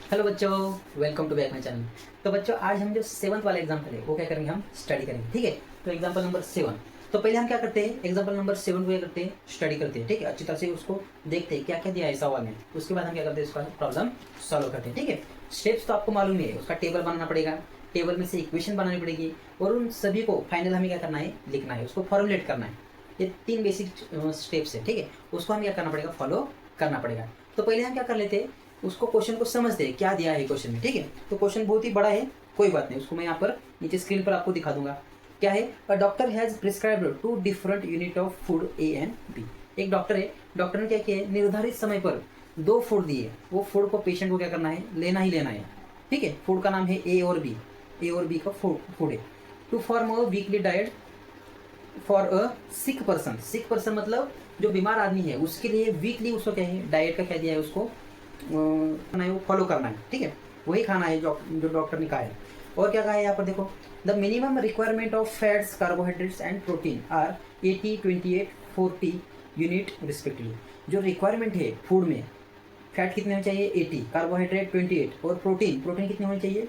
Hello बच्चों, welcome to back my channel. तो बच्चों, आज हम जो सेवंथ वाला एग्जाम्पल है वो क्या करेंगे, हम स्टडी करेंगे। ठीक है, तो एग्जाम्पल नंबर 7। तो पहले हम क्या करते हैं, एग्जाम्पल नंबर 7 को क्या करते हैं, स्टडी करते हैं। ठीक है, अच्छी तरह से उसको देखते हैं क्या क्या दिया है सवाल में। उसके बाद हम क्या करते हैं, उसका प्रॉब्लम सॉल्व करते हैं। ठीक है, स्टेप्स तो आपको मालूम ही है, उसका टेबल बनाना पड़ेगा, टेबल में से इक्वेशन बनानी पड़ेगी और उन सभी को फाइनल हमें क्या करना है, लिखना है, उसको फॉर्मुलेट करना है। ये 3 बेसिक स्टेप्स है। ठीक है, उसको हमें क्या करना पड़ेगा, फॉलो करना पड़ेगा। तो पहले हम क्या कर लेते हैं, उसको क्वेश्चन को समझते हैं क्या दिया है क्वेश्चन में। ठीक है, तो क्वेश्चन बहुत ही बड़ा है, कोई बात नहीं, उसको मैं यहाँ पर नीचे स्क्रीन पर आपको दिखा दूंगा। क्या है, a doctor has prescribed 2 different unit of food A and B. एक डॉक्टर है, डॉक्टर ने क्या किया है, निर्धारित समय पर 2 फूड दिए, वो फूड को पेशेंट को क्या करना है, लेना ही लेना है। ठीक है, फूड का नाम है ए और बी, ए और बी का फूड है। To form a weekly diet for a sick person, sick person मतलब जो बीमार आदमी है, उसके लिए वीकली उसको क्या है, डाइट का क्या दिया है, उसको खाना है, वो फॉलो करना है। ठीक है, वही खाना है जो डॉक्टर ने कहा है। और क्या कहा है यहाँ पर देखो, the minimum requirement of fats, carbohydrates and protein are 80, 28, 40 unit respectively. जो रिक्वायरमेंट है फूड में, फैट कितने होने चाहिए, 80, कार्बोहाइड्रेट 28 और प्रोटीन, प्रोटीन कितने होने चाहिए,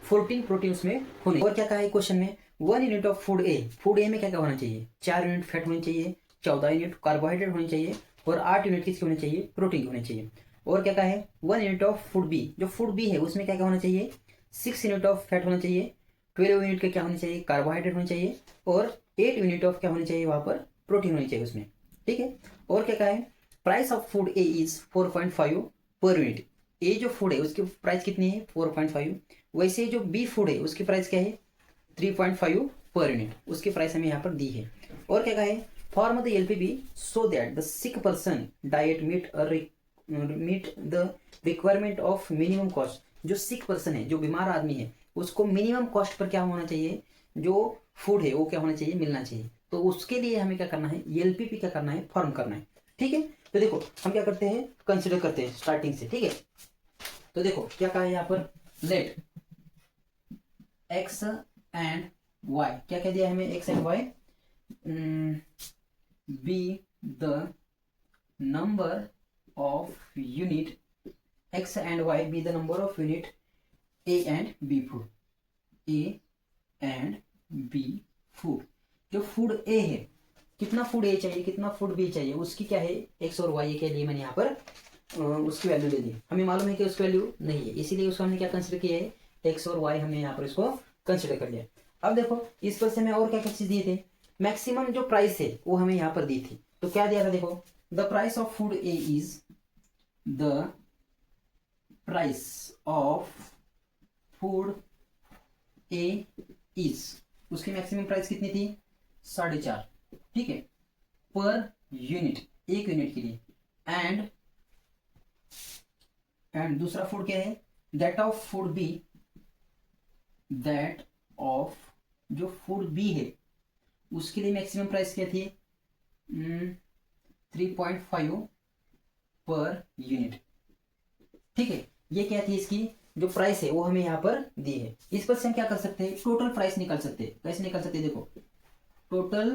14 प्रोटीन उसमें होने। और क्या कहा है क्वेश्चन में, 1 unit of food A, food A में क्या क्या होना चाहिए, 4 यूनिट फैट होनी चाहिए, 14 यूनिट कार्बोहाइड्रेट होनी चाहिए और 8 यूनिट किसके होने चाहिए, प्रोटीन होने चाहिए। और क्या कहा है, 1 यूनिट ऑफ फूड बी, जो फूड बी है उसमें क्या क्या होना चाहिए, 6 यूनिट ऑफ फैट होना चाहिए, 12 यूनिट का क्या होना चाहिए, कार्बोहाइड्रेट होना चाहिए और 8 यूनिट ऑफ क्या होनी चाहिए, वहां पर प्रोटीन होनी चाहिए उसमें। ठीक है, और क्या कहा है, price of food A is 4.5 per unit. ए जो फूड है उसकी प्राइस कितनी है, 4.5। वैसे जो बी फूड है उसकी प्राइस क्या है, 3.5 पर यूनिट, उसकी प्राइस हमें यहाँ पर दी है। और क्या कहा है, form the LPB so that the sick person diet meet the requirement of minimum cost. जो सिक पर्सन है, जो बीमार आदमी है, उसको मिनिमम कॉस्ट पर क्या होना चाहिए, जो फूड है वो क्या होना चाहिए, मिलना चाहिए। तो उसके लिए हमें क्या करना है, एलपीपी क्या करना है, फॉर्म करना है। ठीक है, तो देखो हम क्या करते हैं, कंसिडर करते हैं स्टार्टिंग से। ठीक है, तो देखो क्या कहा है यहाँ पर, लेट एक्स एंड वाई, क्या कह दिया हमें, X and Y be the number of unit, X and Y be the number of unit A and B food, A and B food. जो फूड ए है, कितना फूड ए चाहिए, कितना food B चाहिए, उसकी क्या है, एक्स और वाई के लिए मैंने यहाँ पर उसकी वैल्यू ले दी। हमें मालूम है कि उसकी वैल्यू नहीं है, इसीलिए उसको हमने क्या कंसिडर किया है, एक्स और वाई हमने यहाँ पर इसको कंसिडर कर लिया। अब देखो इस पर से हमें और क्या क्या चीज दिए थे, मैक्सिमम जो प्राइस है वो हमें यहाँ पर दी थी। तो क्या दिया था, देखो the price of food A is, the price of food A is, उसकी मैक्सिमम प्राइस कितनी थी, 4.5। ठीक है, पर यूनिट, एक यूनिट के लिए। एंड दूसरा फूड क्या है, that of food B, that of जो फूड बी है उसके लिए मैक्सिमम प्राइस क्या थी, 3.5 पर यूनिट। ठीक है, ये क्या थी, इसकी जो प्राइस है वो हमें यहाँ पर दी है। इस पर से हम क्या कर सकते हैं, टोटल प्राइस निकाल सकते हैं। कैसे निकाल सकते हैं, देखो total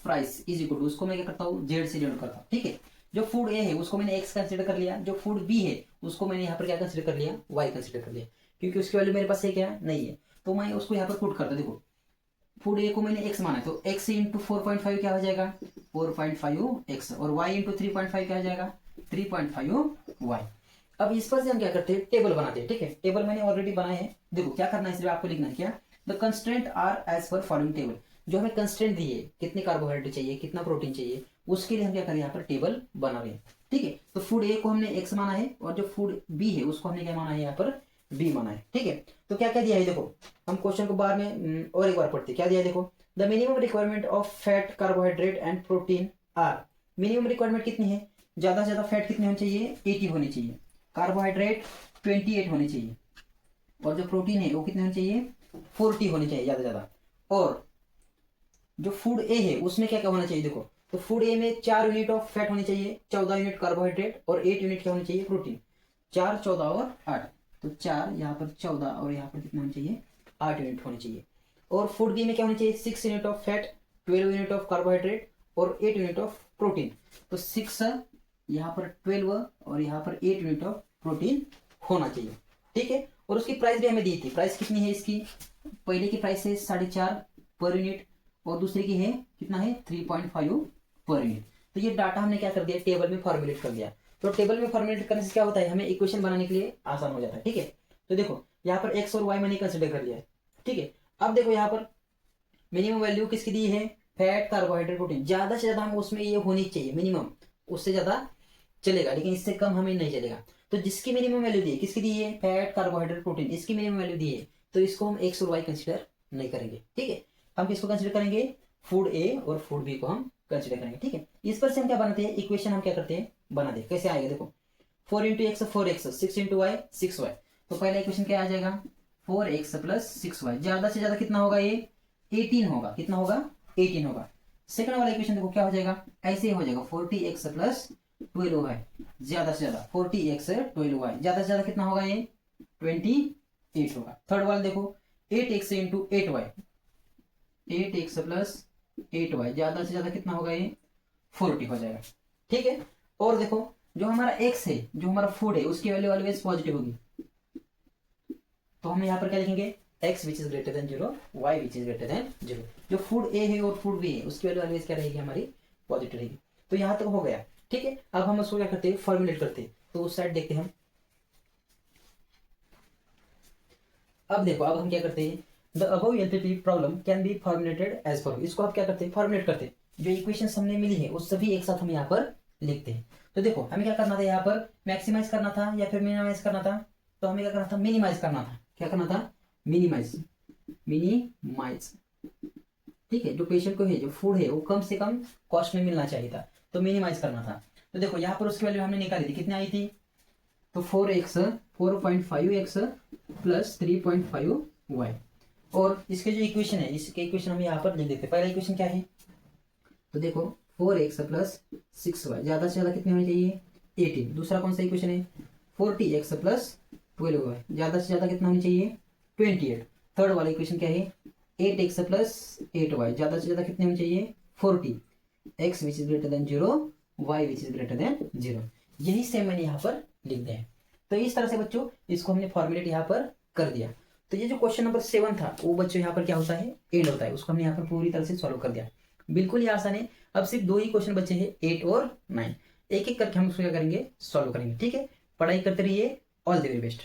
price is equal to, उसको मैं क्या करता हूँ, जेड से डिनोट करता हूँ। ठीक है, जो फूड ए है उसको मैंने एक्स कंसिडर कर लिया, जो फूड बी है उसको मैंने यहाँ पर क्या कंसिडर कर लिया, वाई कंसिडर कर लिया, क्योंकि उसकी वैल्यू मेरे पास है क्या, नहीं है। तो मैं उसको यहाँ पर पुट करता, देखो फूड ए को मैंने एक्स माना है, तो एक्स इंटू 4.5 क्या हो जाएगा, 4.5 एक्स, और वाई इंटू 3.5 क्या हो जाएगा, 3.5 वाई। अब इस पर से हम क्या करते हैं, टेबल बनाते हैं। ठीक है, टेबल मैंने ऑलरेडी बनाए हैं। देखो क्या करना है, इसलिए आपको लिखना है क्या, the constraint are as per following table. जो हमें कंस्ट्रेंट दी है, कितने कार्बोहाइड्रेट चाहिए, कितना प्रोटीन चाहिए, उसके लिए हम क्या करें, यहाँ पर टेबल बना रहे हैं। ठीक है, तो फूड ए को हमने एक्स माना है और जो फूड बी है उसको हमने क्या माना है, यहाँ पर बी माना है। ठीक है, तो क्या क्या दिया है, देखो हम क्वेश्चन को बाद में और एक बार पढ़ते हैं। क्या दिया है, देखो the minimum requirement of fat, carbohydrate and protein are. Minimum requirement कितनी है, ज्यादा से ज्यादा फैट कितनी होनी चाहिए, 80 होनी चाहिए, कार्बोहाइड्रेट 28 होने चाहिए और जो प्रोटीन है वो कितने होने चाहिए, 40 होने चाहिए ज्यादा ज्यादा। और जो फूड ए है उसमें क्या क्या होना चाहिए, देखो तो फूड ए में 4 यूनिट ऑफ फैट होनी चाहिए, 14 यूनिट कार्बोहाइड्रेट और 8 यूनिट क्या होनी चाहिए, प्रोटीन। 4, 14 और 8, तो 4 यहाँ पर 14 और यहाँ पर कितना होना चाहिए, 8 यूनिट होनी चाहिए। और फूड बी में क्या होनी चाहिए, 6 unit of fat, 12 unit of carbohydrate और 8 यूनिट ऑफ प्रोटीन। तो 6 यहाँ पर 12 और यहाँ पर 8 यूनिट ऑफ प्रोटीन होना चाहिए, ठीक है। और उसकी प्राइस भी हमें दी थी, प्राइस कितनी है इसकी, पहले की प्राइस है 4.5 पर यूनिट और दूसरे की है कितना है 3.5 पर यूनिट। तो ये डाटा हमने क्या कर दिया, टेबल में फॉर्मुलेट कर दिया। तो टेबल में फॉर्मुलेट करने से क्या होता है, हमें इक्वेशन बनाने के लिए आसान हो जाता है, ठीक है। तो देखो यहाँ पर एक्स और वाई मैंने कंसिडर कर लिया है, ठीक है। अब देखो यहाँ पर मिनिमम वैल्यू किसकी दी है, फैट कार्बोहाइड्रेट प्रोटीन, ज्यादा से ज्यादा हम उसमें ये होनी चाहिए मिनिमम, उससे ज्यादा चलेगा लेकिन इससे कम हमें नहीं चलेगा। तो जिसकी मिनिमम वैल्यू दी है, किसकी दी है, फैट कार्बोहाइड्रेट प्रोटीन, इसकी मिनिमम वैल्यू दी है, तो इसको हम एक्स और वाई कंसिडर नहीं करेंगे, ठीक है। हम किसको कंसिडर करेंगे, फूड ए और फूड बी को हम कंसिडर करेंगे, ठीक है। इस पर से हम क्या बनाते हैं, इक्वेशन हम क्या करते हैं बना दे, कैसे आएगा देखो, 4 × x 4x, 6 × y 6y। तो पहला इक्वेशन क्या आ जाएगा, 4x + 6y, ज्यादा से ज्यादा कितना होगा, ये 18 होगा, कितना होगा 18 होगा। सेकंड वाला इक्वेशन देखो क्या हो जाएगा, ऐसे हो जाएगा 40x + 12y, ज्यादा से ज्यादा 40x 12y, ज्यादा से ज्यादा कितना होगा, ये 28 होगा। थर्ड वाला देखो 8x × 8y, 8x + 8y, ज्यादा से ज्यादा कितना होगा, ये 40 हो जाएगा, ठीक है। और देखो जो हमारा x है, जो हमारा फूड है, उसकी वैल्यू ऑलवेज पॉजिटिव होगी। तो हम यहाँ पर क्या लिखेंगे, x which is greater than 0, y which is greater than 0। जो फूड ए है और फूड बी है उसकी वैल्यू ऑलवेज क्या रहेगी, हमारी पॉजिटिव रहेगी। तो यहाँ तक हो गया, ठीक है। अब हम उसको क्या करते हैं, फॉर्मुलेट करते हैं। तो उस साइड देखते हैं हम। अब देखो अब हम क्या करते हैं, the above NPP problem can be formulated as follow. इसको आप क्या करते हैं, फॉर्मुलेट करते हैं। जो इक्वेशंस हमने मिली है वो सभी एक साथ हम यहाँ पर लिखते हैं। तो देखो हमें क्या करना था, यहाँ पर मैक्सिमाइज करना था या फिर मिनिमाइज करना था। तो हमें क्या करना था, मिनिमाइज करना था। क्या करना था, मिनिमाइज, मिनिमाइज, ठीक है। जो पेशेंट को है, जो फूड है, वो कम से कम कॉस्ट में मिलना चाहिए था, तो मिनिमाइज करना था। तो देखो यहाँ पर उसकी वैल्यू हमने निकाली थी, कितनी आई थी, तो 4.5x + 3.5y। और इसके जो इक्वेशन है, इसके इक्वेशन हम यहाँ पर लिख देते हैं। पहला इक्वेशन क्या है, तो देखो 4x + 6y, ज्यादा से ज्यादा कितने होने चाहिए, 18। दूसरा कौन सा इक्वेशन है, 40x + 12y, ज्यादा से ज्यादा कितना होना चाहिए, 28। थर्ड वाला इक्वेशन क्या है, 8x + 8y, ज्यादा से ज्यादा कितने होने चाहिए, 40। x which is greater than 0, y which is greater than 0। यही सेम मैंने यहाँ पर लिख दिया है। तो इस तरह से बच्चों इसको हमने फॉर्मुलेट यहाँ पर कर दिया। तो ये जो क्वेश्चन नंबर 7 था वो बच्चों यहाँ पर क्या होता है, एंड होता है। उसको हमने यहाँ पर पूरी तरह से सॉल्व कर दिया, बिल्कुल ही आसान है। अब सिर्फ 2 ही क्वेश्चन बचे हैं, 8 और 9। एक एक करके हम उसको क्या करेंगे, सॉल्व करेंगे, ठीक है। पढ़ाई करते रहिए, ऑल द वेरी बेस्ट।